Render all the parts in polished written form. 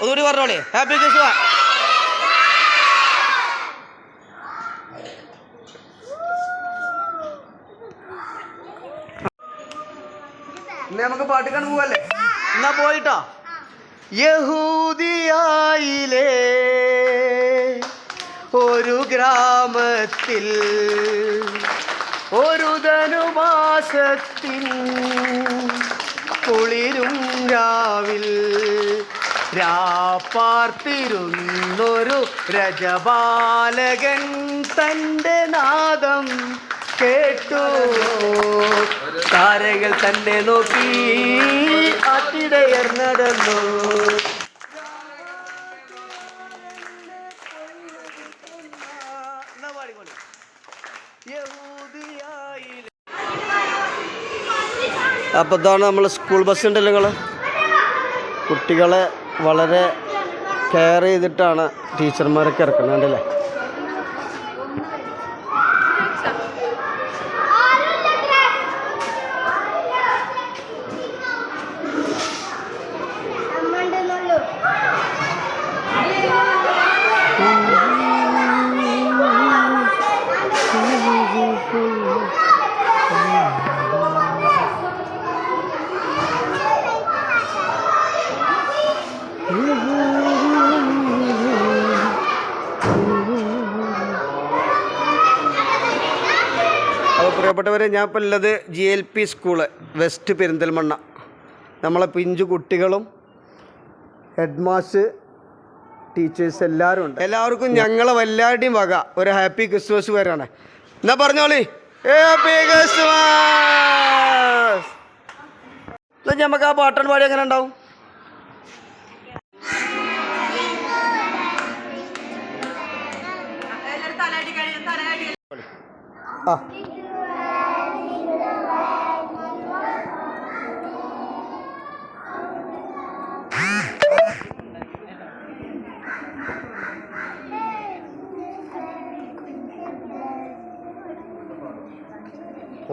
ഒന്നുകൂടി പറഞ്ഞോളേ, happy Christmas. ഇന്ന് നമുക്ക് പാട്ടിക്കാൻ പോവല്ലേ? എന്നാ പോയിട്ടോ. യഹൂദിയായിലെ ഒരു ഗ്രാമത്തിൽ ഒരു ധനുമാസത്തിൻ കുളിരും രാവിൽ രാപ്പാർത്തിരുന്നൊരു രജബാലകൻ തൻ്റെ നാദം കേട്ടു. താരകൾ തന്നെ നോക്കി ആട്ടിടയർ നടന്നു. അപ്പോൾ ഇതാണ് നമ്മൾ സ്കൂൾ ബസ് ഉണ്ടല്ലോ. നിങ്ങൾ കുട്ടികളെ വളരെ കെയർ ചെയ്തിട്ടാണ് ടീച്ചർമാരൊക്കെ ഇറക്കുന്നത്, ഉണ്ടല്ലേ? അപ്പോൾ പ്രിയപ്പെട്ടവരെ, ഞാൻ ഇപ്പോൾ ഉള്ളത് GLP സ്കൂള് വെസ്റ്റ് പെരിന്തൽമണ്ണ. നമ്മളെ പിഞ്ചു കുട്ടികളും ഹെഡ് മാസ്റ്റർ ടീച്ചേഴ്സ് എല്ലാവരും ഉണ്ട്. എല്ലാവർക്കും ഞങ്ങളെ വല്ലാരുടെയും വക ഒരു ഹാപ്പി ക്രിസ്മസ് വരാണ്. എന്നാ പറഞ്ഞോളി, ഹാപ്പി ക്രിസ്മസ്. നമുക്ക് ആ പാട്ടൻ പാടി എങ്ങനെ ഉണ്ടാവും? ആ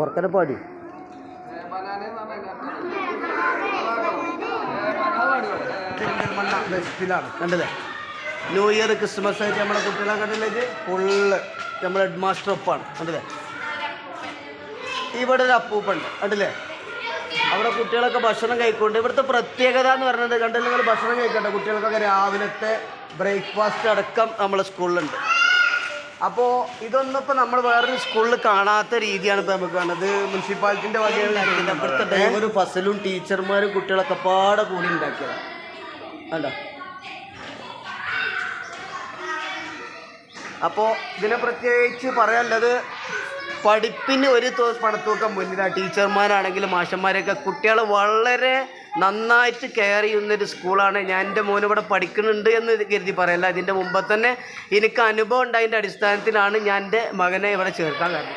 ഓർക്കനെ പാടി. ബെസ്റ്റിലാണ് കണ്ടല്ലേ? ന്യൂ ഇയർ ക്രിസ്മസ് ആയിട്ട് നമ്മളെ കുട്ടികളെ കണ്ടില്ലേ? ഫുള്ള് നമ്മുടെ ഹെഡ് മാസ്റ്റർ ഒപ്പാണ് കണ്ടില്ലേ? ഇവിടെ ഒരു അപ്പൂപ്പുണ്ട് കണ്ടില്ലേ? അവിടെ കുട്ടികളൊക്കെ ഭക്ഷണം കഴിക്കൊണ്ട്. ഇവിടുത്തെ പ്രത്യേകത എന്ന് പറയുന്നത് കണ്ടില്ല, നിങ്ങൾ ഭക്ഷണം കഴിക്കട്ടെ. കുട്ടികൾക്കൊക്കെ രാവിലത്തെ ബ്രേക്ക്ഫാസ്റ്റ് അടക്കം നമ്മളെ സ്കൂളിലുണ്ട്. അപ്പോൾ ഇതൊന്നും ഇപ്പോൾ നമ്മൾ വേറൊരു സ്കൂളിൽ കാണാത്ത രീതിയാണ് ഇപ്പോൾ നമുക്ക് കാണുന്നത്. മുനിസിപ്പാലിറ്റിൻ്റെ വകയാണ്. ഇവിടുത്തെ ഡ്രൈവറും ഫസലും ടീച്ചർമാരും കുട്ടികളൊക്കെ പാടെ കൂടി ഉണ്ടാക്കിയതാണ്. വേണ്ട. അപ്പോൾ ഇതിനെ പ്രത്യേകിച്ച് പറയാനുള്ളത്, പഠിപ്പിന് ഒരു പണത്തൂക്കം മുന്നിലാണ്. ടീച്ചർമാരാണെങ്കിലും മാഷന്മാരൊക്കെ കുട്ടികളെ വളരെ നന്നായിട്ട് കെയർ ചെയ്യുന്നൊരു സ്കൂളാണ്. ഞാൻ എൻ്റെ മോനിവിടെ പഠിക്കുന്നുണ്ട് എന്ന് കരുതി പറയല്ല. ഇതിൻ്റെ മുമ്പ് തന്നെ എനിക്ക് അനുഭവം ഉണ്ടായതിൻ്റെ അടിസ്ഥാനത്തിലാണ് ഞാൻ എൻ്റെ മകനെ ഇവിടെ ചേർക്കാൻ കാരണം.